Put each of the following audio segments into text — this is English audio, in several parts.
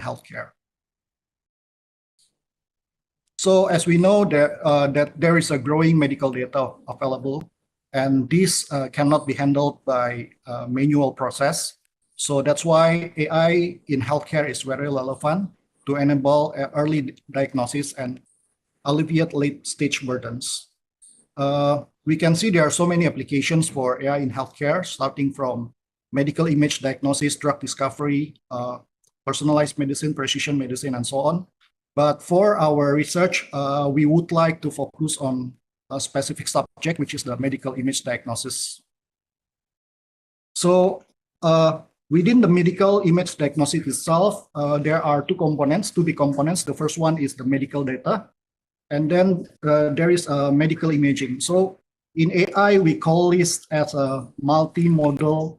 healthcare. So as we know that there is a growing medical data available, and this cannot be handled by manual process. So that's why AI in healthcare is very relevant to enable early diagnosis and alleviate late-stage burdens. We can see there are so many applications for AI in healthcare, starting from medical image diagnosis, drug discovery, personalized medicine, precision medicine, and so on. But for our research, we would like to focus on a specific subject, which is the medical image diagnosis. So within the medical image diagnosis itself, there are two big components. The first one is the medical data, and then there is medical imaging. So in AI, we call this as a multimodal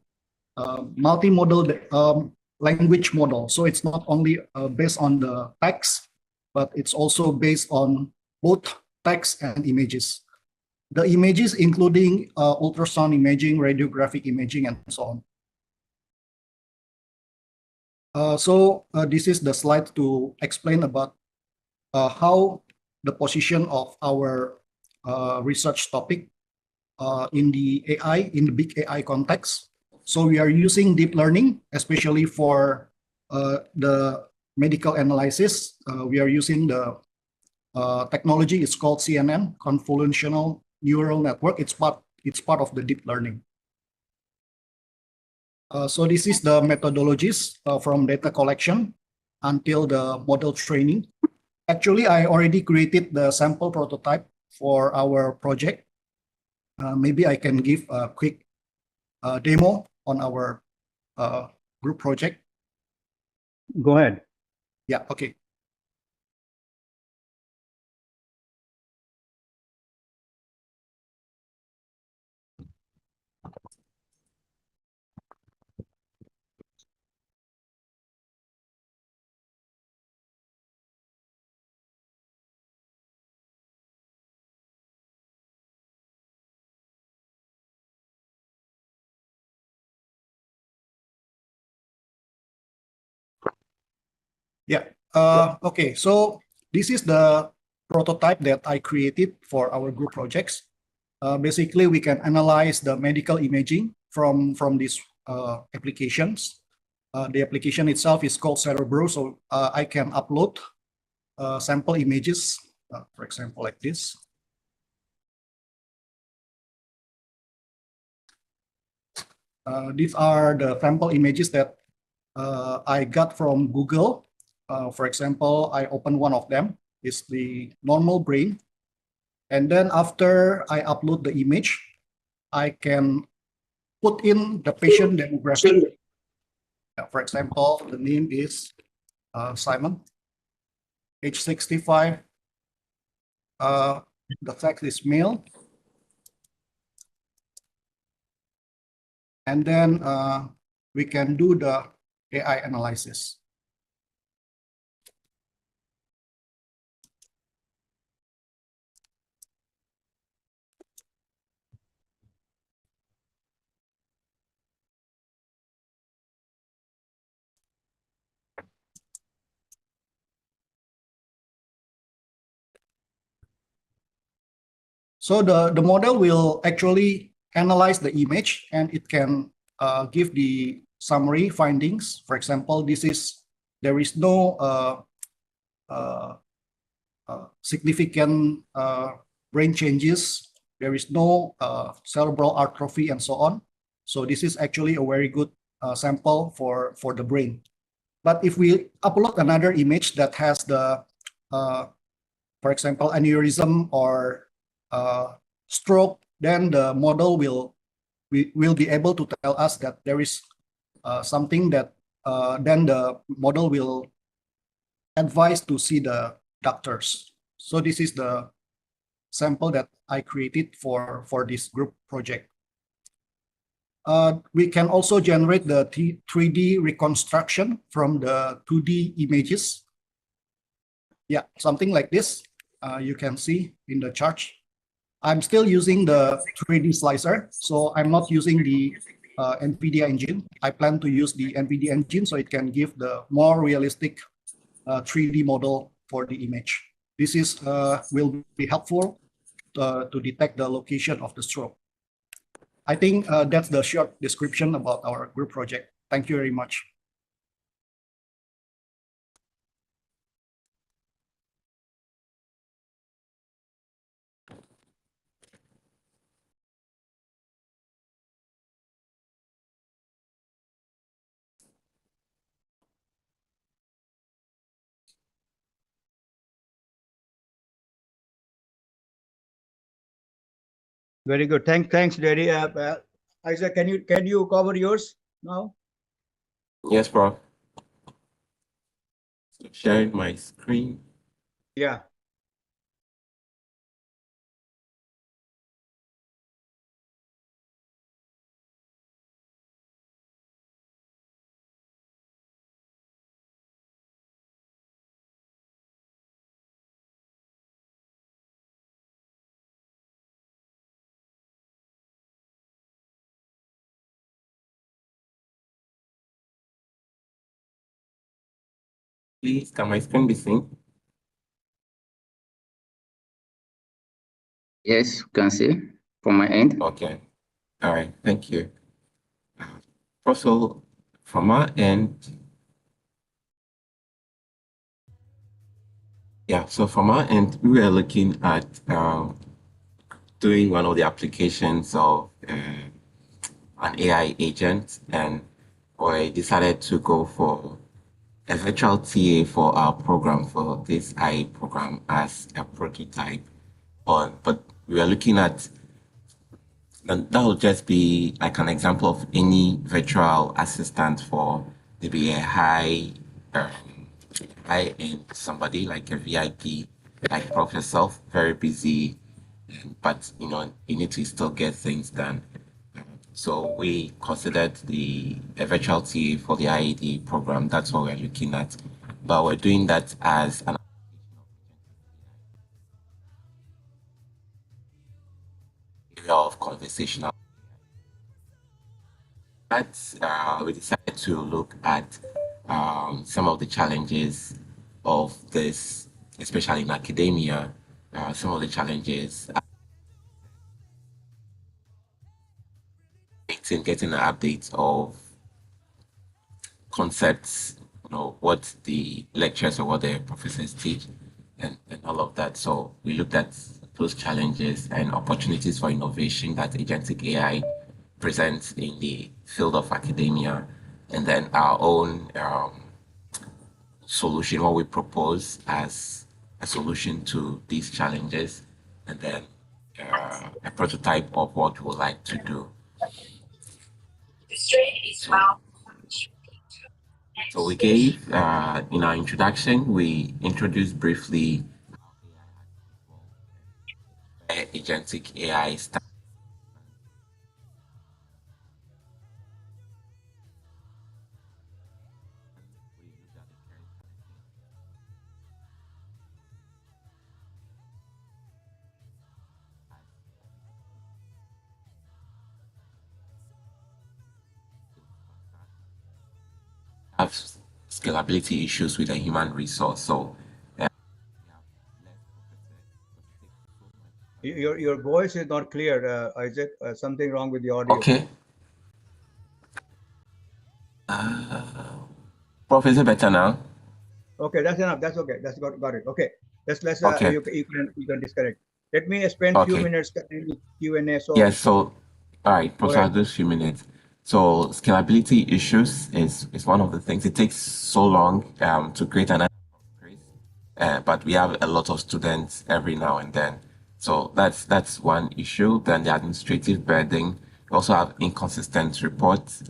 language model. So it's not only based on the text, but it's also based on both text and images. The images including ultrasound imaging, radiographic imaging, and so on. This is the slide to explain about how the position of our research topic in the AI, in the big AI context. So we are using deep learning, especially for the medical analysis. We are using the technology. It's called CNN, convolutional neural network. It's part of the deep learning. So this is the methodologies from data collection until the model training. Actually, I already created the sample prototype for our project. Maybe I can give a quick demo on our group project. Go ahead. Yeah, okay. Yeah. Okay. So this is the prototype that I created for our group projects. Basically, we can analyze the medical imaging from these applications. The application itself is called Cerebro. So I can upload sample images, for example, like this. These are the sample images that I got from Google. For example, I open one of them. It's the normal brain. And then after I upload the image, I can put in the patient demographic. For example, the name is Simon, age 65. The sex is male. And then we can do the AI analysis. So the model will actually analyze the image, and it can give the summary findings. For example, there is no significant brain changes. There is no cerebral atrophy and so on. So this is actually a very good sample for the brain. But if we upload another image that has the, for example, aneurysm or stroke, then the model will be able to tell us that there is something that then the model will advise to see the doctors. So this is the sample that I created for this group project. We can also generate the 3D reconstruction from the 2D images. Yeah, something like this. You can see in the chart. I'm still using the 3D slicer, so I'm not using the NVIDIA engine. I plan to use the NVIDIA engine so it can give the more realistic 3D model for the image. This is will be helpful to detect the location of the stroke. I think that's the short description about our group project. Thank you very much. Very good. Thanks, Daddy. Isaac, can you cover yours now? Yes, bro. Sharing my screen. Yeah. Please, can my screen be seen? Yes, you can see from my end. Okay. All right. Thank you. Also, from our end, yeah, so from our end, we were looking at doing one of the applications of an AI agent, and we decided to go for a virtual TA for our program, for this IE program, as a prototype. But we are looking at, and that will just be like an example of any virtual assistant for maybe a high end somebody like a VIP, like Prof yourself, very busy, but you need to still get things done. So we considered a virtual TA for the IED program. That's what we're looking at, but we're doing that as an area of conversational. But we decided to look at some of the challenges of this, especially in academia. Some of the challenges in getting an update of concepts, what the lectures or what the professors teach, and all of that. So we looked at those challenges and opportunities for innovation that agentic AI presents in the field of academia, and then our own solution, what we propose as a solution to these challenges, and then a prototype of what we would like to do. So we gave, in our introduction, we introduced briefly agentic AI stack. Have scalability issues with a human resource. So Your voice is not clear, Isaac. Something wrong with the audio. okay. Prof, is it better now? Okay, that's enough. That's okay. That's got it. Okay. Let's Okay. you can disconnect. Let me spend few Okay. minutes in the Q&A. So Yes, so all right, Go Professor, ahead. those few minutes. So scalability issues is one of the things. It takes so long to create an but we have a lot of students every now and then. So that's one issue. Then the administrative burden. We also have inconsistent reports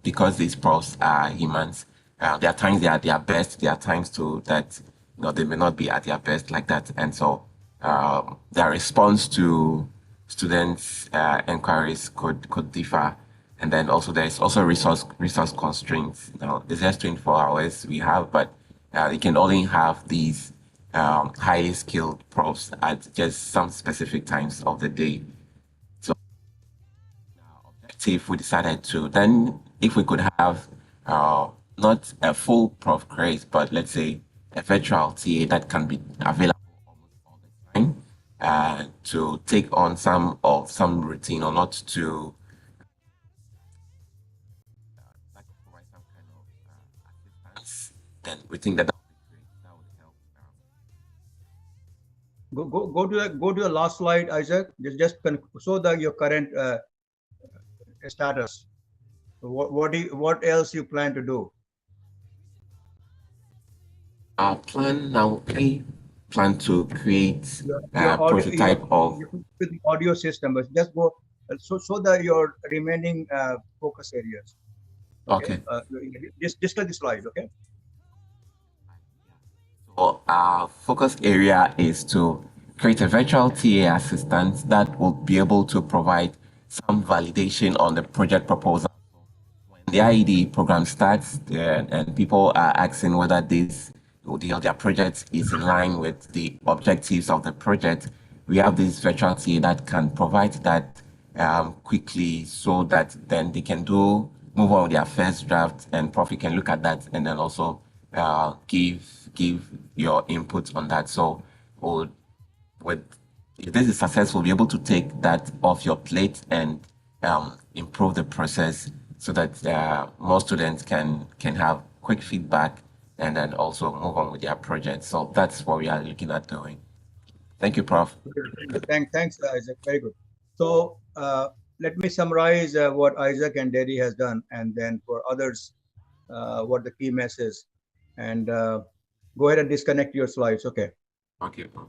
because these profs are humans. There are times they are at their best. There are times too that they may not be at their best like that, and so their response to students' inquiries could differ. And then also there's also resource constraints. Now it's just 24 hours we have, but you can only have these highly skilled profs at just some specific times of the day. So objective we decided to then if we could have not a full prof craze, but let's say a virtual TA that can be available almost all the time to take on some routine or not to provide some kind of assistance, then we think that would be great. That would help. Go to the last slide, Isaac. Just show your current status. What else you plan to do? Our plan now, we plan to create Your a prototype of. with the audio system, but just go show your remaining focus areas. Okay. Just like the slide, okay? So our focus area is to create a virtual TA assistant that will be able to provide some validation on the project proposal. When the IEDE program starts and people are asking whether their project is in line with the objectives of the project, we have this virtual TA that can provide that quickly so that then they can move on with their first draft, and Prof, you can look at that and then also give your input on that. So if this is successful, be able to take that off your plate and improve the process so that more students can have quick feedback and then also move on with their project. So that's what we are looking at doing. Thank you, Prof. Thanks, Isaac. Very good. So let me summarize what Isaac and Daddy has done, and then for others, what the key message. And go ahead and disconnect your slides. Okay. Okay, Prof.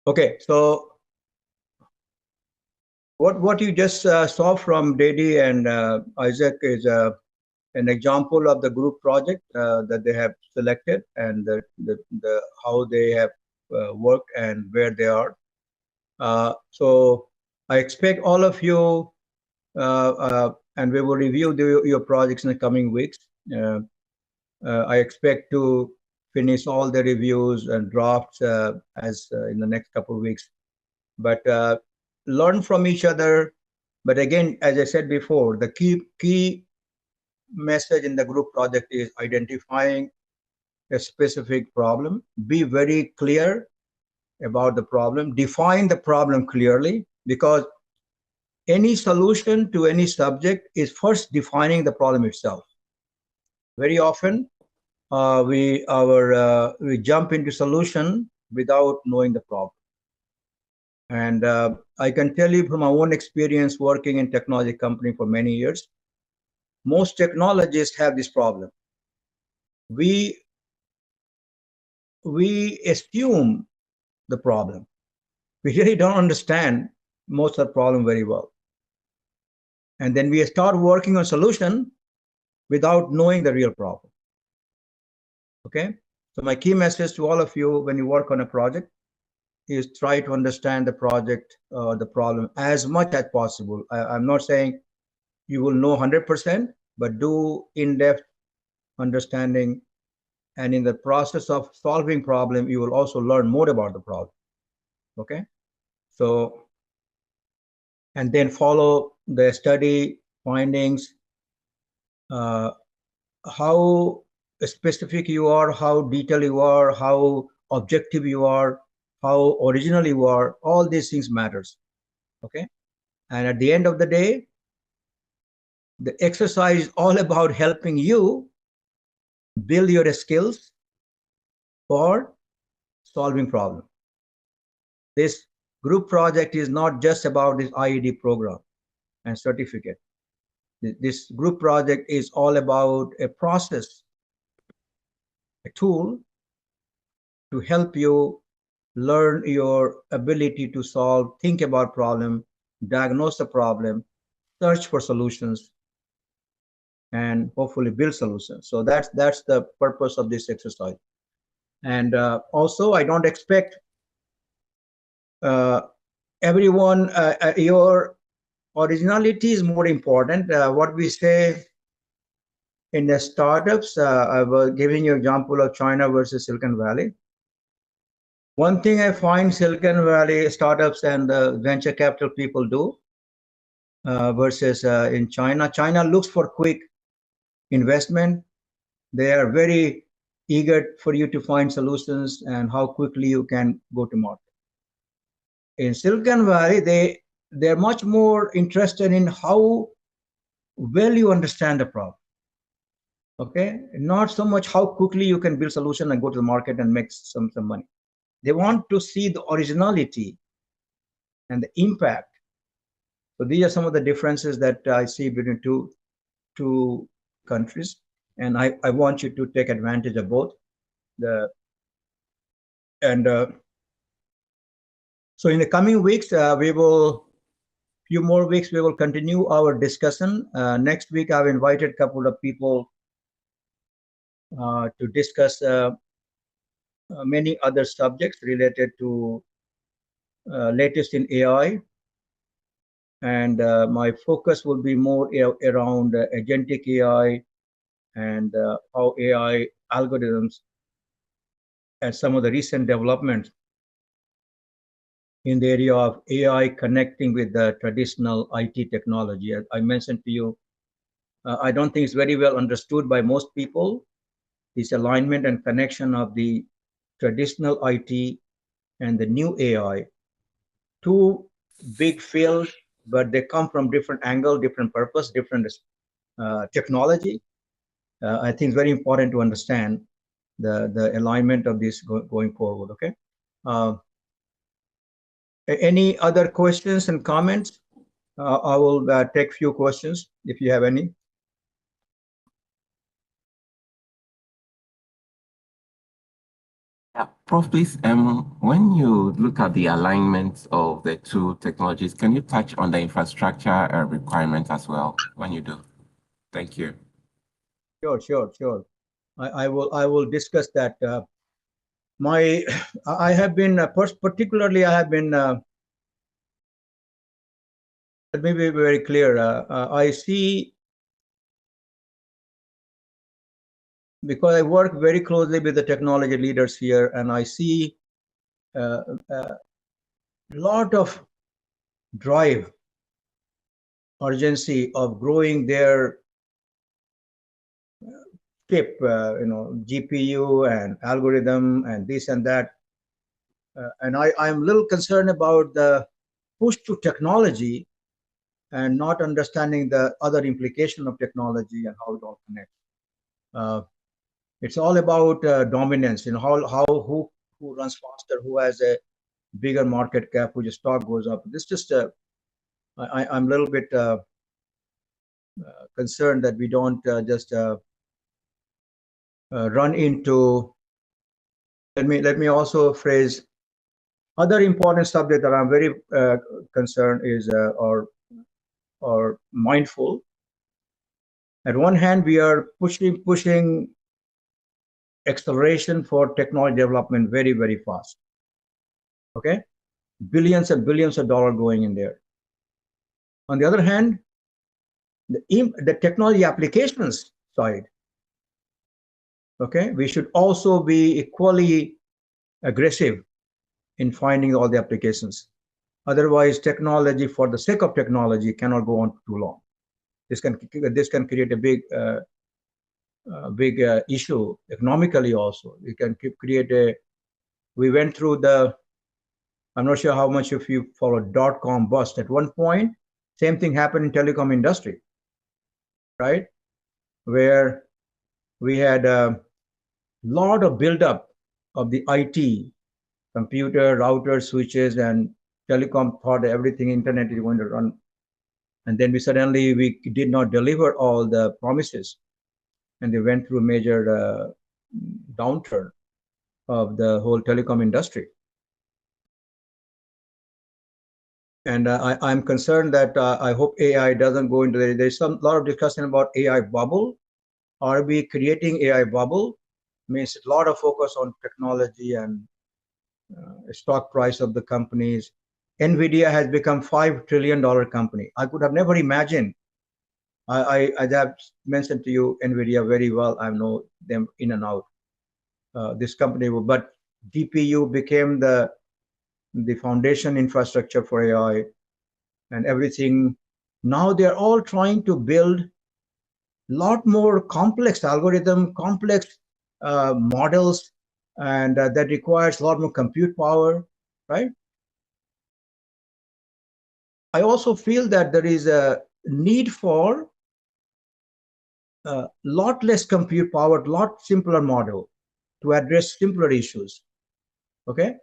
Okay, so what you just saw from Daddy and Isaac is an example of the group project that they have selected, and how they have worked and where they are. So I expect all of you, and we will review your projects in the coming weeks. I expect to finish all the reviews and drafts as in the next couple of weeks. But learn from each other. But again, as I said before, the key message in the group project is identifying a specific problem. Be very clear about the problem. Define the problem clearly, because any solution to any subject is first defining the problem itself. Very often, we jump into solution without knowing the problem. And I can tell you from my own experience working in technology company for many years, most technologists have this problem. We assume the problem. We really don't understand most of the problem very well. And then we start working on solution without knowing the real problem. Okay? So my key message to all of you when you work on a project is try to understand the project, the problem as much as possible. I'm not saying you will know 100%, but do in-depth understanding. And in the process of solving problem, you will also learn more about the problem. Okay? So, and then follow the study findings, how specific you are, how detailed you are, how objective you are, how original you are. All these things matters. Okay? And at the end of the day, the exercise is all about helping you build your skills for solving problems. This group project is not just about this IED program and certificate. This group project is all about a process, a tool to help you learn your ability to solve, think about problem, diagnose the problem, search for solutions, and hopefully build solutions. So that's the purpose of this exercise. And also, I don't expect everyone, your originality is more important. What we say in the startups, I was giving you an example of China versus Silicon Valley. One thing I find Silicon Valley startups and venture capital people do, versus in China. China looks for quick investment. They are very eager for you to find solutions and how quickly you can go to market. In Silicon Valley, they're much more interested in how well you understand the problem. Okay, not so much how quickly you can build solution and go to the market and make some money. They want to see the originality and the impact. So these are some of the differences that I see between two countries, and I want you to take advantage of both. So in the coming weeks, few more weeks, we will continue our discussion. Next week, I've invited a couple of people to discuss many other subjects related to latest in AI. And my focus will be more around agentic AI and how AI algorithms and some of the recent developments in the area of AI connecting with the traditional IT technology. As I mentioned to you, I don't think it's very well understood by most people, this alignment and connection of the traditional IT and the new AI. Two big fields, but they come from different angle, different purpose, different technology. I think it's very important to understand the alignment of this going forward, okay? Any other questions and comments? I will take few questions if you have any. Yeah, Prof, please, when you look at the alignment of the two technologies, can you touch on the infrastructure requirements as well when you do? Thank you. Sure. I will discuss that. I have been particularly. I have been. Let me be very clear. I see, because I work very closely with the technology leaders here, and I see a lot of drive, urgency of growing their chip, GPU and algorithm and this and that. And I'm a little concerned about the push to technology and not understanding the other implication of technology and how it all connects. It's all about dominance, who runs faster, who has a bigger market cap, whose stock goes up. This just I'm a little bit concerned that we don't just run into. Let me also phrase other important subject that I'm very concerned is or mindful. At one hand, we are pushing acceleration for technology development very, very fast. Okay, billions and billions of dollars going in there. On the other hand, the technology applications side, okay, we should also be equally aggressive in finding all the applications. Otherwise, technology for the sake of technology cannot go on too long. This can create a big issue economically also. It can create a. We went through the. I'm not sure how much of you followed .com bust. At one point, same thing happened in telecom industry, right? Where we had a lot of buildup of the IT, computer, routers, switches, and telecom thought everything internet is going to run. And then we did not deliver all the promises. And they went through a major downturn of the whole telecom industry. And I'm concerned that I hope AI doesn't go into there. There's a lot of discussion about AI bubble. Are we creating AI bubble? Means a lot of focus on technology and stock price of the companies. NVIDIA has become $5 trillion company. I could have never imagined. I have mentioned to you NVIDIA very well. I know them in and out. This company, but GPU became the foundation infrastructure for AI, and everything Now they're all trying to build a lot more complex algorithm, complex models, and that requires a lot more compute power, right? I also feel that there is a need for a lot less compute power, lot simpler model to address simpler issues. Okay,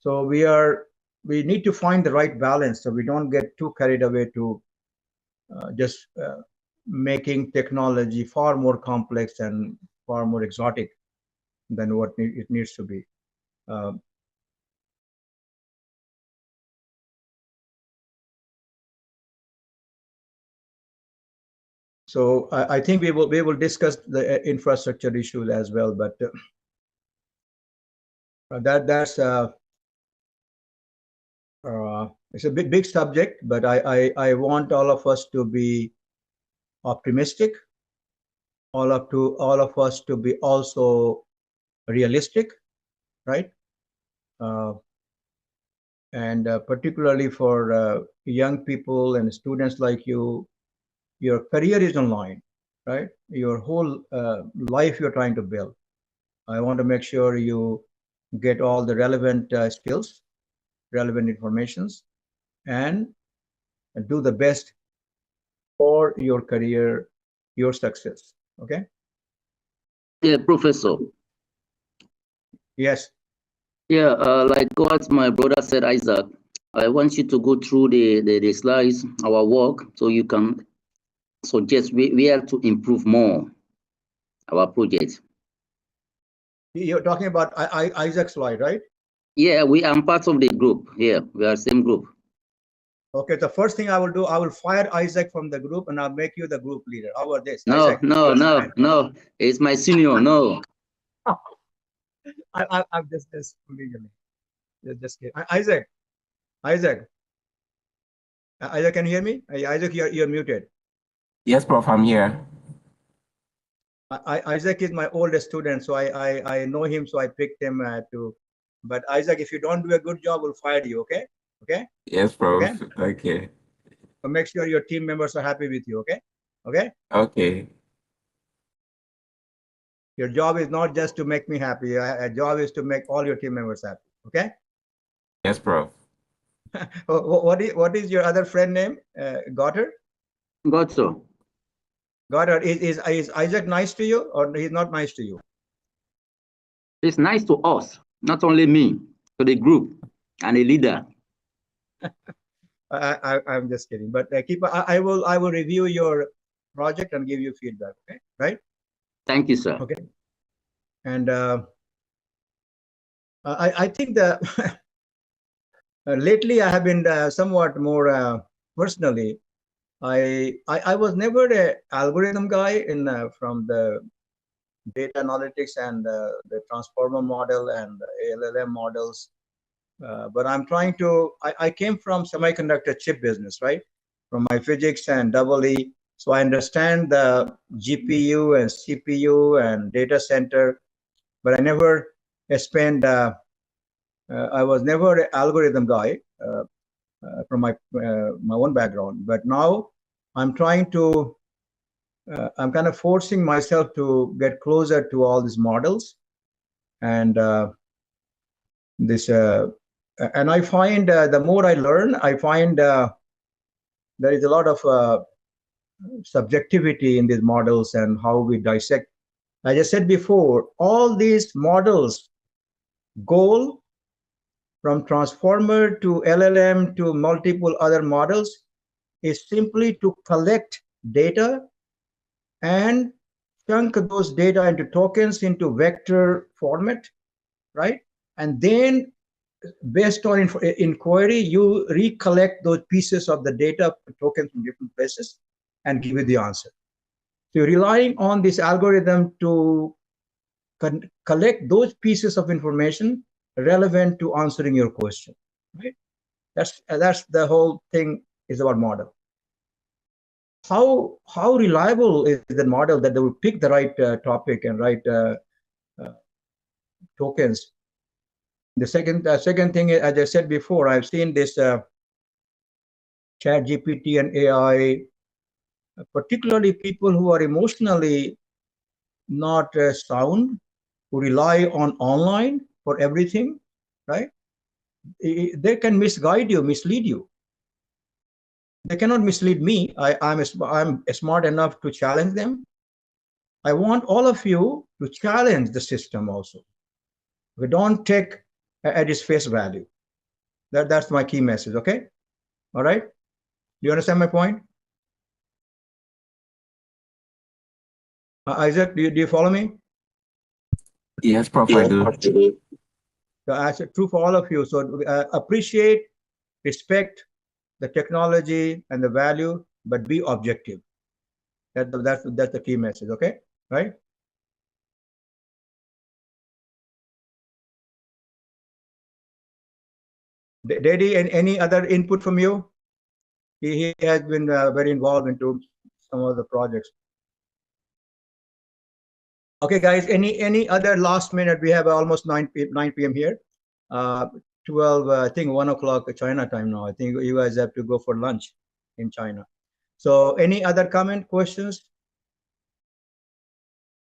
so we need to find the right balance so we don't get too carried away to just making technology far more complex and far more exotic than what it needs to be. So I think we will discuss the infrastructure issues as well, but that's it's a big subject. But I want all of us to be optimistic, all of us to be also realistic, right? And particularly for young people and students like you, your career is online, right? Your whole life you're trying to build. I want to make sure you get all the relevant skills, relevant informations, and do the best for your career, your success. Okay? Yeah, Professor. Yes. Yeah, like what my brother said, Isaac, I want you to go through the slides, our work, so you can suggest where to improve more our project. You're talking about Isaac's slide, right? Yeah, we are part of the group. Yeah, we are same group. Okay, the first thing I will do, I will fire Isaac from the group and I'll make you the group leader. How about this? No, Isaac, no. It's my senior. No. I'm just legally. Just kidding. Isaac, Isaac, can you hear me? Isaac, you're muted. Yes, Prof, I'm here. Isaac is my oldest student, so I know him, so I picked him to. But Isaac, if you don't do a good job, we'll fire you. Okay? Okay? Yes, Prof. Okay. Okay. So make sure your team members are happy with you. Okay? Okay? Okay. Your job is not just to make me happy. Your job is to make all your team members happy. Okay? Yes, Prof. What is your other friend name? Goddard? Gotcha. Goddard, is Isaac nice to you or he's not nice to you? It's nice to us, not only me, to the group and the leader. I'm just kidding, but I will review your project and give you feedback. Okay, right? Thank you, sir. Okay, and I think that lately I have been somewhat more personally. I was never an algorithm guy in from the data analytics and the transformer model and the LLM models. But I'm trying to, I came from semiconductor chip business, right? From my physics and EE. So I understand the GPU and CPU and data center, but I never spent, I was never an algorithm guy from my own background. But now I'm trying to, I'm kind of forcing myself to get closer to all these models and this and I find the more I learn, I find there is a lot of subjectivity in these models and how we dissect. As I said before, all these models goal from transformer to LLM to multiple other models is simply to collect data and chunk those data into tokens into vector format, right? And then based on inquiry, you recollect those pieces of the data tokens from different places and give you the answer. So you're relying on this algorithm to collect those pieces of information relevant to answering your question. Right? That's the whole thing is about model. How reliable is the model that they will pick the right topic and right tokens? The second thing, as I said before, I've seen this ChatGPT and AI, particularly people who are emotionally not sound, who rely on online for everything, right? They can misguide you, mislead you. They cannot mislead me. I'm smart enough to challenge them. I want all of you to challenge the system also. We don't take at its face value. That's my key message, okay? All right? Do you understand my point? Isaac, do you follow me? Yes, Prof, I do. So that's true for all of you. So appreciate, respect the technology and the value, but be objective. That's the key message, okay? Right? Daddy, any other input from you? He has been very involved into some of the projects. Okay, guys, any other last minute? We have almost 9 p.m. here. 12, I think 1 o'clock China time now. I think you guys have to go for lunch in China. So any other comment, questions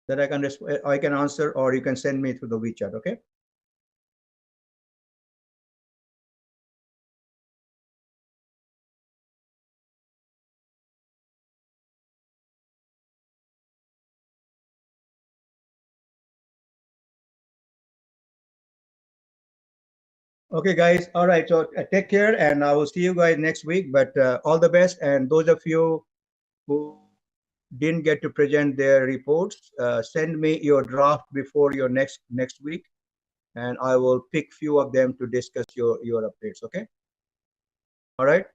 that I can answer, or you can send me through the WeChat, okay? Okay, guys. All right. So take care, and I will see you guys next week. But all the best. And those of you who didn't get to present their reports, send me your draft before your next week, and I will pick few of them to discuss your updates. Okay. All right.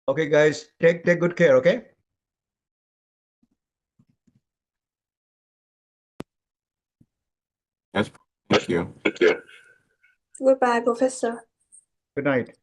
Okay, guys. Take good care. Okay. Yes, thank you. Goodbye, Professor. Good night.